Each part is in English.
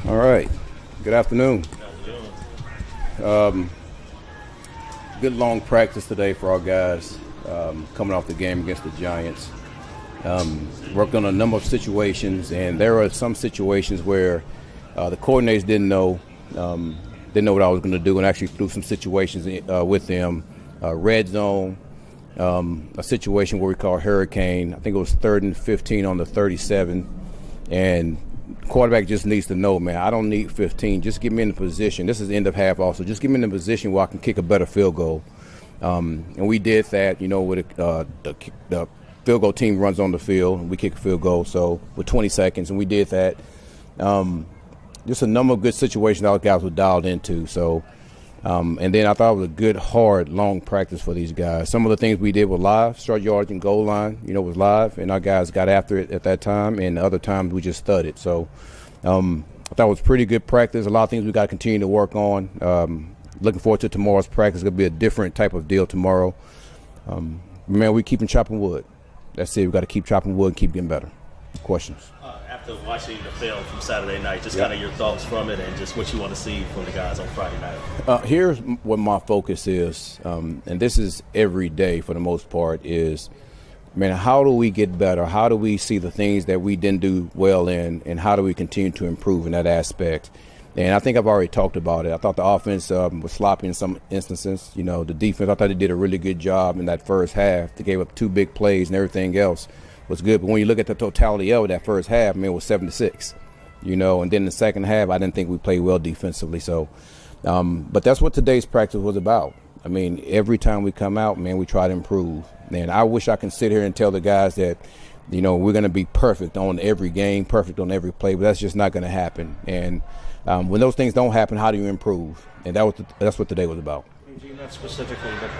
All right. Good afternoon. Good long practice today for our guys coming off the game against the Giants. Worked on a number of situations, and there are some situations where the coordinators didn't know what I was going to do, and actually threw some situations with them. Red zone, a situation where we call hurricane. I think it was 3rd and 15 on the 37, and quarterback just needs to know, man, I don't need 15. Just get me in the position. This is the end of half also. Just get me in the position where I can kick a better field goal. And we did that, with the field goal team runs on the field, and we kick a field goal, so with 20 seconds, and we did that. Just a number of good situations our guys were dialed into. So, and then I thought it was a good, hard, long practice for these guys. Some of the things we did were live, start yards and goal line, was live, and our guys got after it at that time, and other times we just studied. So I thought it was pretty good practice. A lot of things we got to continue to work on. Looking forward to tomorrow's practice. It's going to be a different type of deal tomorrow. Man, we keeping chopping wood. That's it. We got to keep chopping wood and keep getting better. Questions? After watching the film from Saturday night, just kind of your thoughts from it and just what you want to see from the guys on Friday night. Here's what my focus is, and this is every day for the most part, is, man, how do we get better? How do we see the things that we didn't do well in, and how do we continue to improve in that aspect? And I think I've already talked about it. I thought the offense was sloppy in some instances. The defense, I thought they did a really good job in that first half. They gave up 2 big plays and everything else was good. But when you look at the totality of that first half, it was 7-6. And then the second half, I didn't think we played well defensively. So, but that's what today's practice was about. Every time we come out, man, we try to improve. And I wish I can sit here and tell the guys that, we're going to be perfect on every game, perfect on every play, but that's just not going to happen. And when those things don't happen, how do you improve? And that's what today was about. Not specifically, but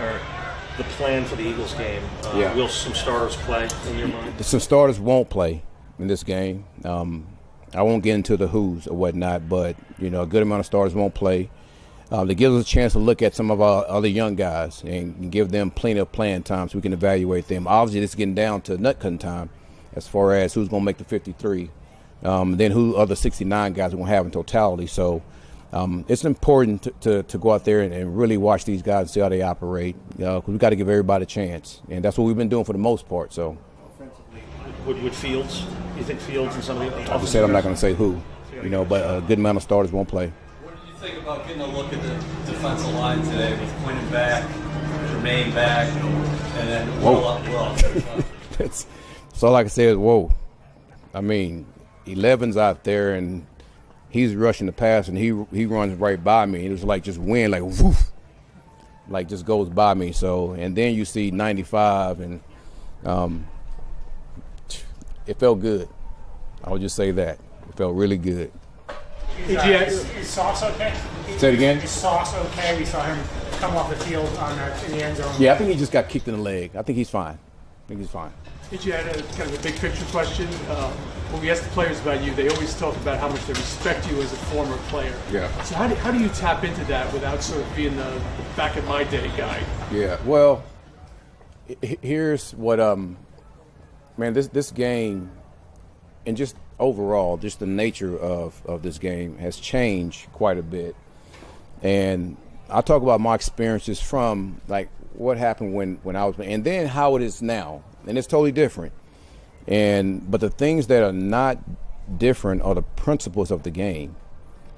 the plan for the Eagles game. Yeah. Will some starters play in your mind? Some starters won't play in this game. I won't get into the who's or whatnot, but, a good amount of starters won't play. That gives us a chance to look at some of our other young guys and give them plenty of playing time so we can evaluate them. Obviously, it's getting down to nut-cutting time as far as who's going to make the 53. Then who other 69 guys we're going to have in totality. So it's important to go out there and really watch these guys and see how they operate, because we've got to give everybody a chance. And that's what we've been doing for the most part. So, Would Fields, you think Fields and some of the I just said I'm not going to say who, but a good amount of starters won't play. What did you think about getting a look at the defensive line today with Quinn back, Germaine back, and then That's all I can say is whoa. 11's out there, and he's rushing the pass, and he runs right by me. It was like just wind, like woof, like just goes by me. So, and then you see 95, and it felt good. I would just say that. It felt really good. Is Sauce okay? Say it again? Is Sauce okay? We saw him come off the field in the end zone. Yeah, I think he just got kicked in the leg. I think he's fine. You had a kind of a big picture question. When we ask the players about you, they always talk about how much they respect you as a former player. Yeah. So how do you tap into that without sort of being the back in my day guy? Yeah. Well, here's what man, this game, and just overall, just the nature of this game has changed quite a bit. And I talk about my experiences from like what happened when I was, and then how it is now, and it's totally different. But the things that are not different are the principles of the game,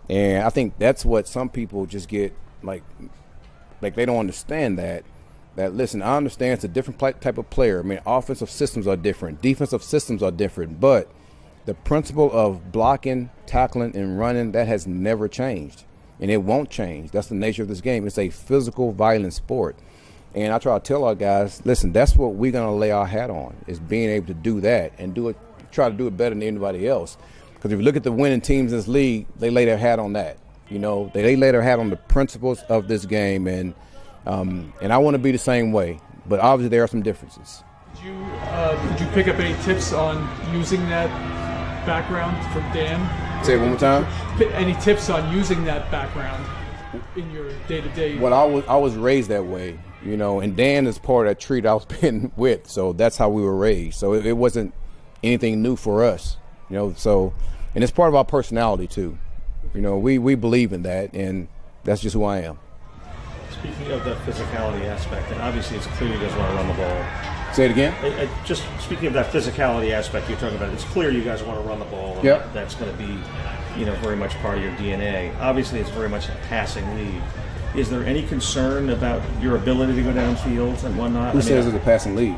and I think that's what some people just get like they don't understand that. Listen, I understand it's a different type of player. Offensive systems are different, defensive systems are different, but the principle of blocking, tackling, and running, that has never changed, and it won't change. That's the nature of this game. It's a physical, violent sport. And I try to tell our guys, listen, that's what we're going to lay our hat on, is being able to do that and try to do it better than anybody else. Because if you look at the winning teams in this league, they lay their hat on that. They lay their hat on the principles of this game, and I want to be the same way. But obviously there are some differences. Did you pick up any tips on using that background from Dan? Say it one more time. Any tips on using that background in your day-to-day? Well, I was raised that way, and Dan is part of that tree that I was been with, so that's how we were raised. So it wasn't anything new for us, So, and it's part of our personality too. You know, we believe in that, and that's just who I am. Speaking of the physicality aspect, and obviously it's clear you guys want to run the ball. Say it again? Just speaking of that physicality aspect you're talking about, it's clear you guys want to run the ball. And Yep. that's going to be, very much part of your DNA. Obviously, it's very much a passing league. Is there any concern about your ability to go downfield and whatnot? Who says it's a passing league?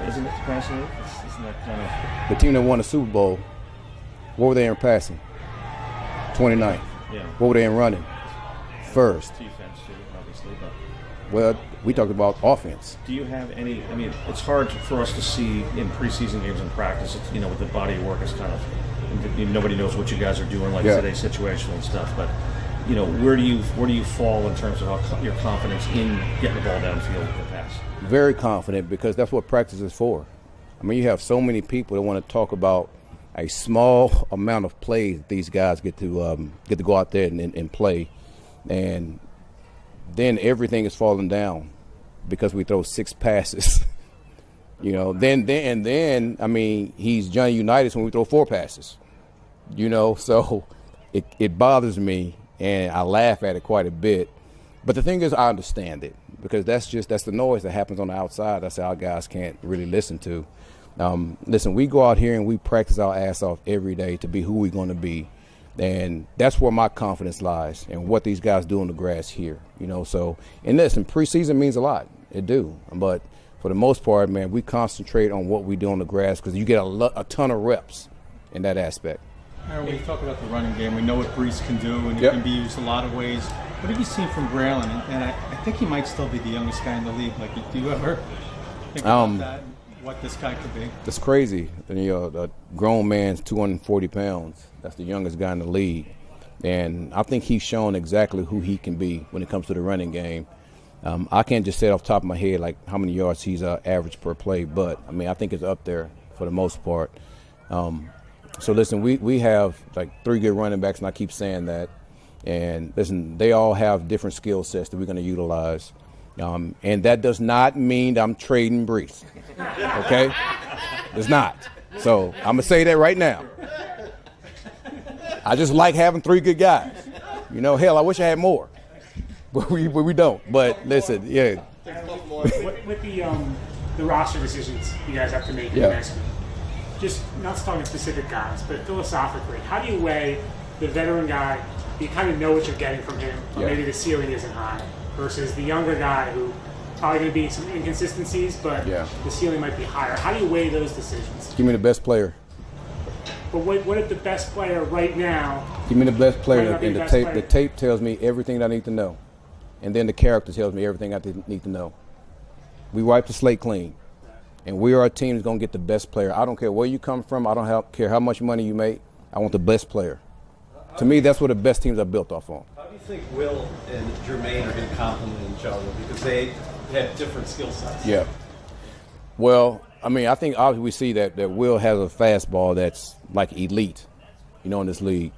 Isn't it the passing league? Isn't that kind of... The team that won the Super Bowl, what were they in passing? 29th. Yeah. What were they in running? First. Defense, too, obviously. But Well, we talked about offense. do you have any... it's hard for us to see in preseason games and practice. It's, with the body of work, it's kind of... Nobody knows what you guys are doing, like today's situation and stuff. But, where do you fall in terms of your confidence in getting the ball downfield with the pass? Very confident, because that's what practice is for. I mean, you have so many people that want to talk about a small amount of plays that these guys get to go out there and play, and then everything is falling down because we throw 6 passes. Then I mean, he's Johnny Unitas when we throw 4 passes. So it bothers me, and I laugh at it quite a bit. But the thing is, I understand it, because that's the noise that happens on the outside. That's our guys can't really listen to. Listen, we go out here and we practice our ass off every day to be who we're going to be. And that's where my confidence lies, and what these guys do on the grass here. So, and listen, preseason means a lot. It do. But for the most part, man, we concentrate on what we do on the grass, because you get a ton of reps in that aspect. We talk about the running game. We know what Brees can do, and he can be used a lot of ways. What have you seen from Braylon? And I think he might still be the youngest guy in the league. Like, do you ever think about that, what this guy could be? That's crazy. A grown man's 240 pounds. That's the youngest guy in the league. And I think he's shown exactly who he can be when it comes to the running game. I can't just say off the top of my head like how many yards he's average per play, but I mean, I think it's up there for the most part. So listen, we have like 3 good running backs, and I keep saying that. And listen, they all have different skill sets that we're going to utilize. And that does not mean I'm trading Brees. Okay? It's not. So I'm going to say that right now. I just like having 3 good guys. Hell, I wish I had more. But we don't. But listen, yeah. With the roster decisions you guys have to make next week, just not talking specific guys, but philosophically, how do you weigh the veteran guy, you kind of know what you're getting from him, or maybe the ceiling isn't high, versus the younger guy who probably going to be some inconsistencies, but the ceiling might be higher? How do you weigh those decisions? Give me the best player. But what if the best player right now? Give me the best player, and the tape tells me everything that I need to know, and then the character tells me everything I need to know. We wipe the slate clean, and we are a team that's going to get the best player. I don't care where you come from. I don't care how much money you make. I want the best player. To me, that's what the best teams are built off on. How do you think Will and Germaine are going to complement each other? Because they have different skill sets. Yeah. Well, I mean, I think obviously we see that Will has a fastball that's like elite, in this league.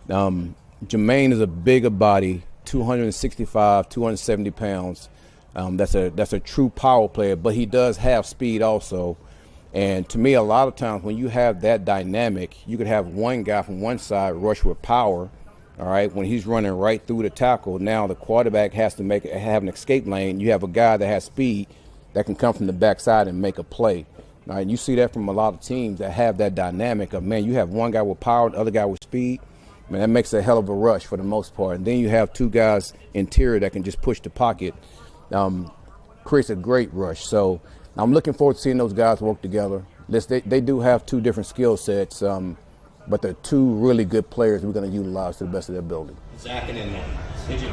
Germaine is a bigger body, 265, 270 pounds. That's a true power player, but he does have speed also. And to me, a lot of times when you have that dynamic, you could have one guy from one side rush with power, all right, when he's running right through the tackle. Now the quarterback has to have an escape lane. You have a guy that has speed that can come from the backside and make a play. All right, and you see that from a lot of teams that have that dynamic of, man, you have one guy with power, the other guy with speed. Man, that makes a hell of a rush for the most part. And then you have 2 guys interior that can just push the pocket. Creates a great rush. So I'm looking forward to seeing those guys work together. They do have 2 different skill sets, but they're 2 really good players we're going to utilize to the best of their ability. Zach and Inman. Did you,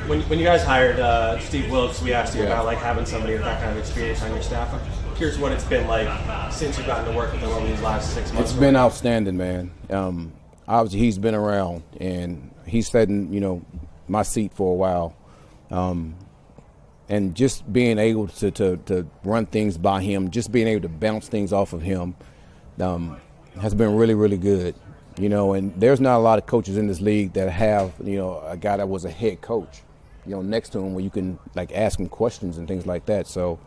when you guys hired Steve Wilks, we asked you about like having somebody with that kind of experience on your staff. I'm curious what it's been like since you've gotten to work with him over these last 6 months. It's been outstanding, man. Obviously, he's been around, and he's sat in my seat for a while. And just being able to run things by him, just being able to bounce things off of him has been really, really good. And there's not a lot of coaches in this league that have, a guy that was a head coach, next to him where you can, like, ask him questions and things like that. So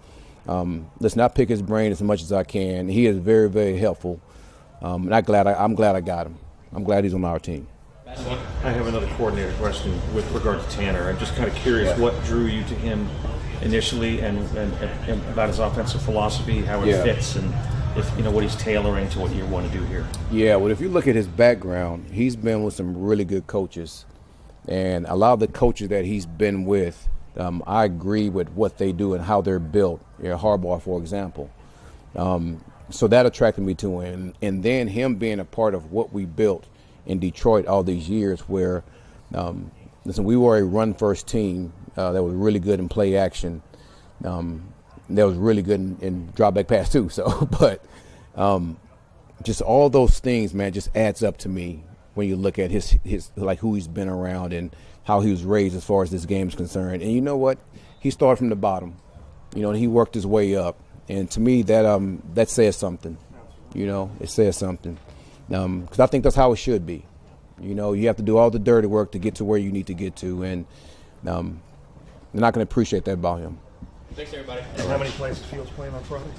let's not pick his brain as much as I can. He is very, very helpful. And I'm glad I got him. I'm glad he's on our team. I have another coordinator question with regard to Tanner. I'm just kind of curious what drew you to him initially, and about his offensive philosophy, how it fits, and if what he's tailoring to what you want to do here. Yeah, well, if you look at his background, he's been with some really good coaches, and a lot of the coaches that he's been with, I agree with what they do and how they're built. Harbaugh, for example. So that attracted me to him, and then him being a part of what we built in Detroit all these years, where listen, we were a run-first team that was really good in play action. That was really good in drop-back pass too. So, but just all those things, man, just adds up to me when you look at his like who he's been around and how he was raised as far as this game is concerned. And you know what? He started from the bottom, and he worked his way up. And to me, that says something. It says something. Because I think that's how it should be. You have to do all the dirty work to get to where you need to get to, and they're not going to appreciate that about him. Thanks, everybody. And how many plays is Fields playing on Friday?